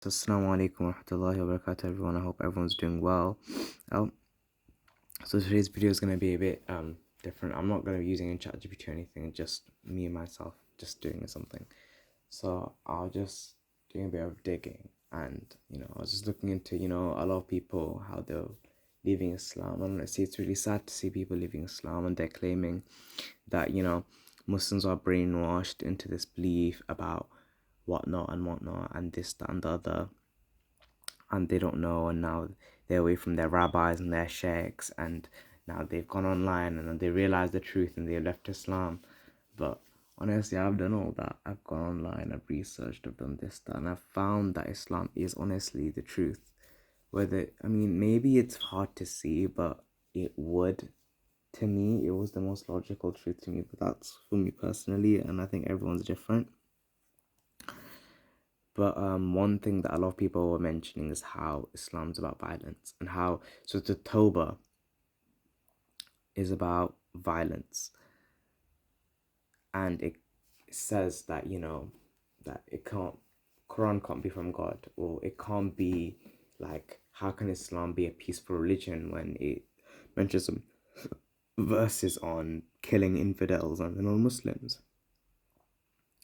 Assalamu alaikum wa rahmatullahi wa barakatuh, everyone. I hope everyone's doing well. Um, so today's video is going to be a bit different. I'm not going to be using a ChatGPT or anything, just me and myself just doing something. So I'll just doing a bit of digging, and I was just looking into a lot of people, how they're leaving Islam. And honestly, it's really sad to see people leaving Islam, and they're claiming that Muslims are brainwashed into this belief about whatnot and whatnot and this, that, and the other, and they don't know, and now they're away from their rabbis and their sheikhs, and now they've gone online and then they realize the truth and they left Islam. But honestly, I've done all that. I've gone online, I've researched, I've done this, that, and I've found that Islam is honestly the truth. Maybe it's hard to see, but to me, it was the most logical truth to me. But that's for me personally, and I think everyone's different. But one thing that a lot of people were mentioning is how Islam's about violence, and how the Tawbah is about violence, and it says that that Quran can't be from God, or it can't be like, how can Islam be a peaceful religion when it mentions some verses on killing infidels and non-Muslims,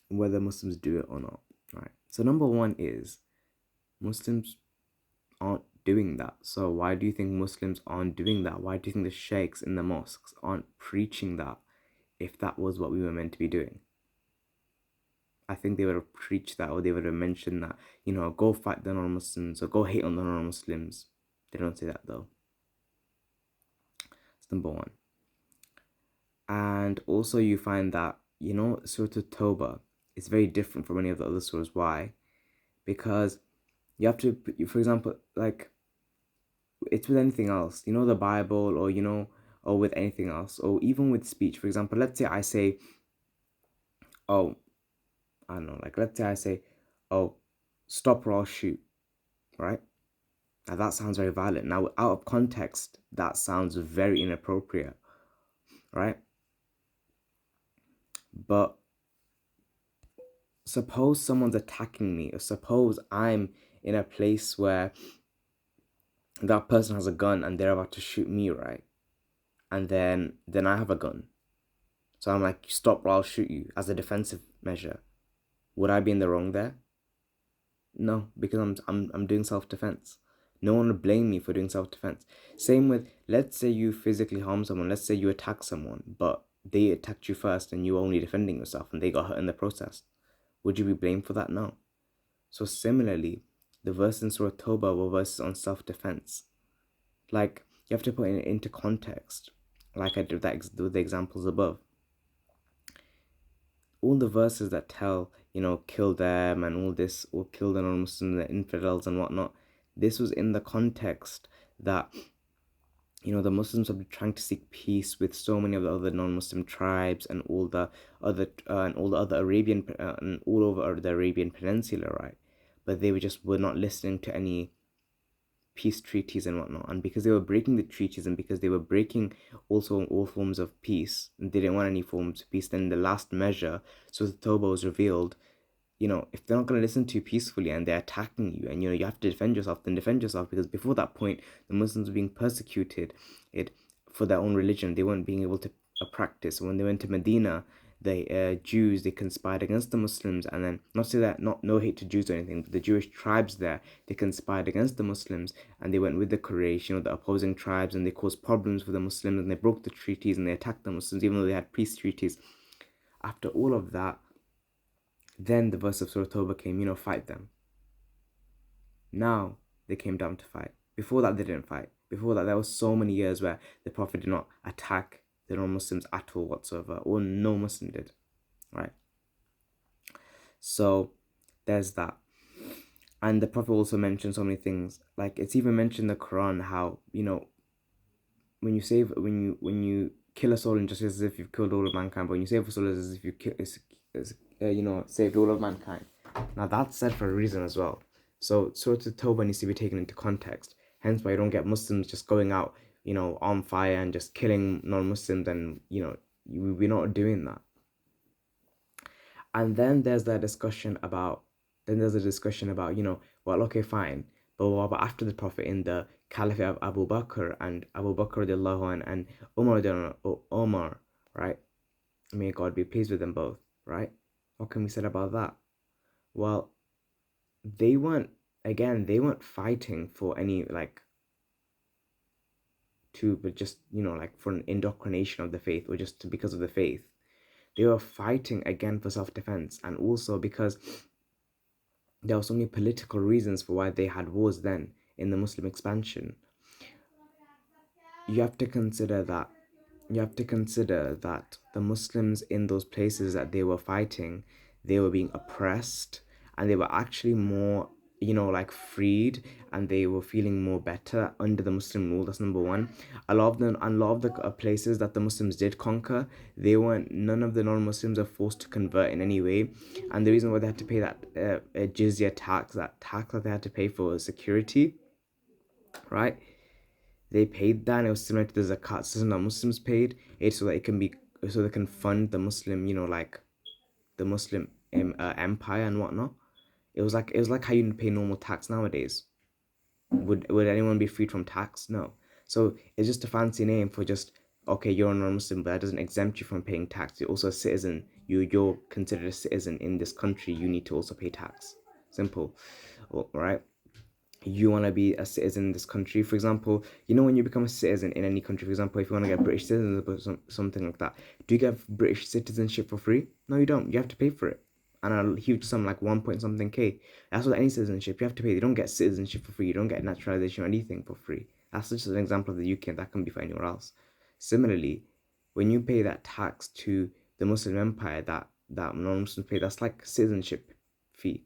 whether Muslims do it or not, right? So number one is Muslims aren't doing that. So why do you think Muslims aren't doing that? Why do you think the sheikhs in the mosques aren't preaching that if that was what we were meant to be doing? I think they would have preached that, or they would have mentioned that, go fight the non-Muslims or go hate on the non-Muslims. They don't say that though. That's number one. And also you find that, Surah Tawbah is very different from any of the other surahs. Why? Because you have to, for example, like, it's with anything else, the Bible, or with anything else, or even with speech. For example, let's say I say, oh, I don't know, like, let's say I say, oh, stop or I'll shoot, right? Now that sounds very violent. Now, out of context, that sounds very inappropriate, right? But suppose someone's attacking me, or suppose I'm in a place where that person has a gun and they're about to shoot me, right? And then I have a gun. So I'm like, stop or I'll shoot you, as a defensive measure. Would I be in the wrong there? No, because I'm doing self-defense. No one would blame me for doing self-defense. Same with, let's say you physically harm someone, let's say you attack someone, but they attacked you first and you were only defending yourself and they got hurt in the process. Would you be blamed for that? No. So similarly, the verses in Surah Tawbah were verses on self-defense. Like, you have to put it into context, like I did with the examples above. All the verses that tell, kill them and all this, or kill the non-Muslims, the infidels and whatnot, this was in the context that, the Muslims have been trying to seek peace with so many of the other non-Muslim tribes and all the other Arabian and all over the Arabian Peninsula, right? But they were not listening to any peace treaties and whatnot, and because they were breaking the treaties and because they were breaking also all forms of peace, and they didn't want any forms of peace, then the last measure, so the Tawbah, was revealed. If they're not going to listen to you peacefully and they're attacking you, and you have to defend yourself, then defend yourself, because before that point the Muslims were being persecuted for their own religion. They weren't being able to practice. When they went to Medina, the Jews, they conspired against the Muslims, and then, not say that, not no hate to Jews or anything, but the Jewish tribes there, they conspired against the Muslims, and they went with the Quraysh, the opposing tribes, and they caused problems for the Muslims, and they broke the treaties and they attacked the Muslims even though they had peace treaties. After all of that, then the verse of Surah Tawbah came, fight them. Now they came down to fight. Before that, they didn't fight. Before that, there was so many years where the Prophet did not attack the non-Muslims at all whatsoever, or no Muslim did, right? So there's that. And the Prophet also mentioned so many things. Like, it's even mentioned in the Quran how, when you kill a soul injustice, as if you've killed all of mankind, but when you save a soul, as if you saved all of mankind. Now that's said for a reason as well. So Surah Tawbah needs to be taken into context. Hence why you don't get Muslims just going out, on fire and just killing non-Muslims, and we're not doing that. And then there's a discussion about, Well, okay, fine. But what about after the Prophet in the Caliphate of Abu Bakr and Abu Bakr radiallahu anh, and Umar, right? May God be pleased with them both, right? What can we say about that? Well, they weren't, again, they weren't fighting for any, like, but just, like for an indoctrination of the faith or just because of the faith. They were fighting again for self-defense, and also because there were so many political reasons for why they had wars then in the Muslim expansion. You have to consider that the Muslims in those places that they were fighting, they were being oppressed, and they were actually more, like freed, and they were feeling more better under the Muslim rule. That's number one. A lot of the places that the Muslims did conquer, none of the non-Muslims are forced to convert in any way, and the reason why they had to pay that jizya tax, that they had to pay for security, right? They paid that, and it was similar to the zakat system that Muslims paid it, so that it can be, so they can fund the Muslim, like the Muslim empire and whatnot. It was like how you pay normal tax nowadays. Would anyone be freed from tax? No. So it's just a fancy name for just, okay, you're a non-Muslim, but that doesn't exempt you from paying tax. You're also a citizen. You're considered a citizen in this country. You need to also pay tax. Simple, all right? You want to be a citizen in this country, for example, when you become a citizen in any country, for example, if you want to get British citizenship or something like that, do you get British citizenship for free? No, you don't. You have to pay for it, and a huge sum, like 1 point something K. That's what any citizenship, you have to pay. You don't get citizenship for free. You don't get naturalization or anything for free. That's just an example of the UK, and that can be for anywhere else. Similarly, when you pay that tax to the Muslim empire that non-Muslims pay, that's like citizenship fee.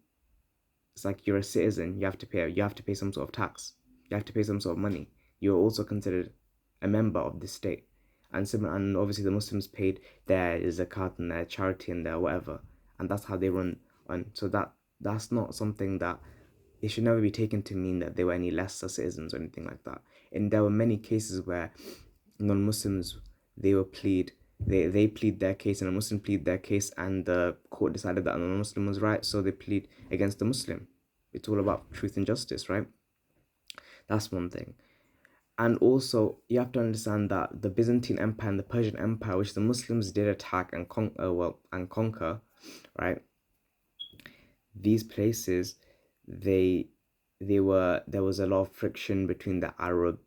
It's like you're a citizen, you have to pay some sort of tax. You have to pay some sort of money. You're also considered a member of the state. And obviously the Muslims paid their zakat and their charity and their whatever. And that's how they run on. So that's not something that it should never be taken to mean that they were any lesser citizens or anything like that. And there were many cases where non-Muslims, they were plead they plead their case, and a Muslim plead their case, and the court decided that a non-Muslim was right, so they plead against the Muslim. It's all about truth and justice, right? That's one thing. And also, you have to understand that the Byzantine Empire and the Persian Empire, which the Muslims did attack and conquer, right? These places, they there was a lot of friction between the Arab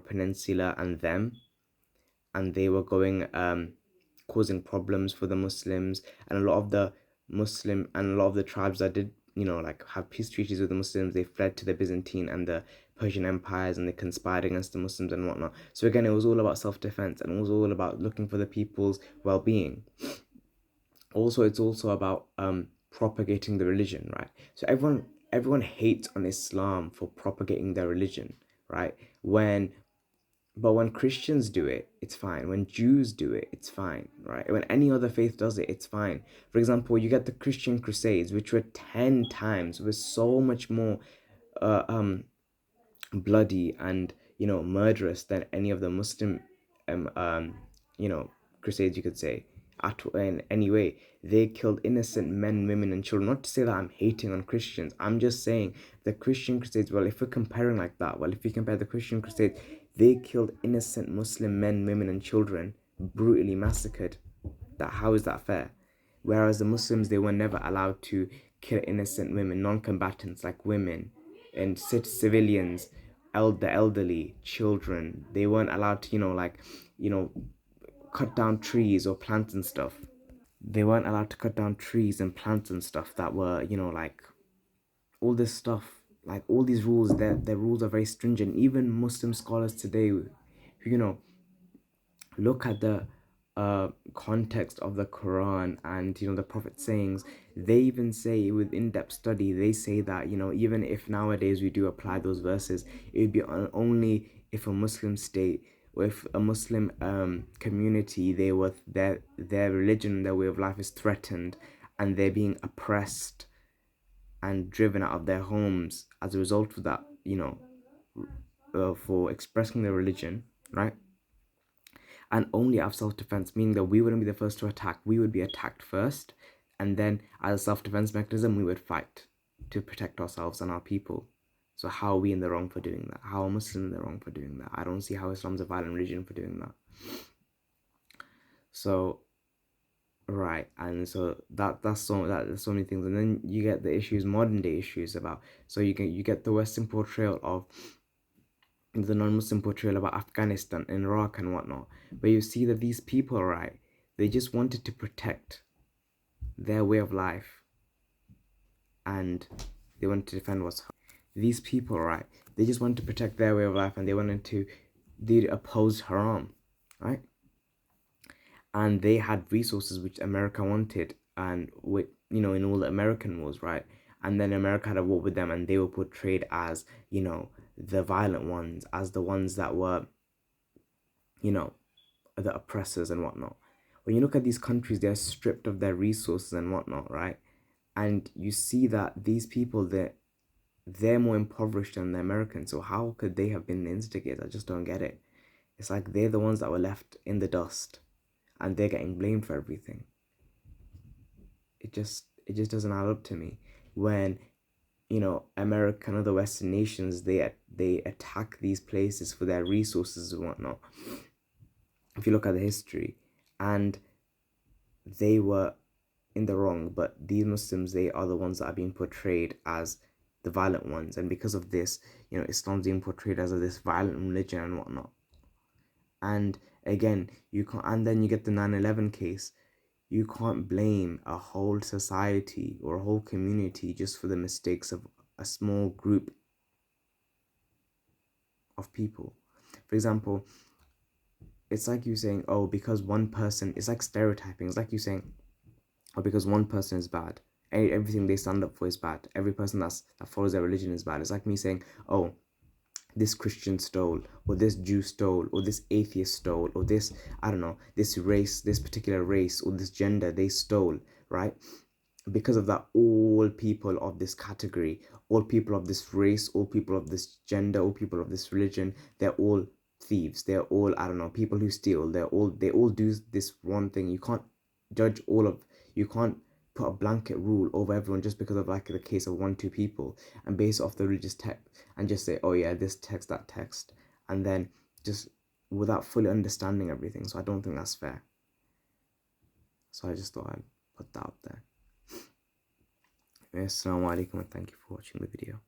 Peninsula and them, and they were going causing problems for the Muslims, and a lot of the tribes that did, like have peace treaties with the Muslims, they fled to the Byzantine and the Persian empires, and they conspired against the Muslims and whatnot. So again, it was all about self-defense, and it was all about looking for the people's well-being. Also, it's also about propagating the religion, right? So everyone hates on Islam for propagating their religion, right? When Christians do it, it's fine. When Jews do it, it's fine, right? When any other faith does it, it's fine. For example, you get the Christian Crusades, which were 10 times, was so much more uh, um, bloody and, murderous than any of the Muslim, um, um, you know, Crusades, you could say. In any way, they killed innocent men, women, and children. Not to say that I'm hating on Christians. I'm just saying the Christian Crusades. Well, if we're comparing like that, if we compare the Christian Crusades, they killed innocent Muslim men, women, and children, brutally massacred. How is that fair? Whereas the Muslims, they were never allowed to kill innocent women, non-combatants like women, and civilians, the elderly, children. They weren't allowed to, you know, cut down trees or plants and stuff. They weren't allowed to cut down trees and plants and stuff that were, like all this stuff, like all these rules. Their rules are very stringent. Even Muslim scholars today, who, look at the context of the Quran and the Prophet's sayings, they even say with in-depth study, they say that even if nowadays we do apply those verses, it would be only if a Muslim state or if a Muslim community, their religion, their way of life is threatened, and they're being oppressed and driven out of their homes as a result of that, for expressing their religion, right? And only out of self-defense, meaning that we wouldn't be the first to attack. We would be attacked first, and then as a self-defense mechanism, we would fight. to protect ourselves and our people. So how are we in the wrong for doing that? How are Muslims in the wrong for doing that? I don't see how Islam's a violent religion for doing that. So right, and so there's so many things, and then you get the issues, modern day issues about. So you get the Western portrayal of the non-Muslim portrayal about Afghanistan and Iraq and whatnot, but you see that these people, right, they just wanted to protect their way of life, and they wanted to defend what's these people, right, they just wanted to protect their way of life, and they opposed haram, right, and they had resources which America wanted, and with in all the American wars, right, and then America had a war with them, and they were portrayed as the violent ones, as the ones that were you know the oppressors and whatnot. When you look at these countries, they're stripped of their resources and whatnot, right? And you see that these people, they're more impoverished than the Americans. So how could they have been the instigators? I just don't get it. It's like they're the ones that were left in the dust, and they're getting blamed for everything. It just doesn't add up to me when America and other Western nations, they attack these places for their resources and whatnot. If you look at the history, and they were in the wrong, but these Muslims, they are the ones that are being portrayed as the violent ones, and because of this, Islam's being portrayed as this violent religion and whatnot. And again, you can't, and then you get the 9/11 case. You can't blame a whole society or a whole community just for the mistakes of a small group of people. For example, it's like you saying, oh, because one person, it's like stereotyping. It's like you saying, or because one person is bad, everything they stand up for is bad. Every person that follows their religion is bad. It's like me saying, oh, this Christian stole, or this Jew stole, or this atheist stole, or this, I don't know, this race, this particular race, or this gender, they stole, right? Because of that, all people of this category, all people of this race, all people of this gender, all people of this religion, they're all thieves. They're all, I don't know, people who steal. They all do this one thing. You can't judge you can't put a blanket rule over everyone just because of like the case of 1-2 people, and base it off the religious text and just say, oh yeah, this text, that text, and then just without fully understanding everything. So I don't think that's fair. So I just thought I'd put that out there. Assalamu alaikum, and thank you for watching the video.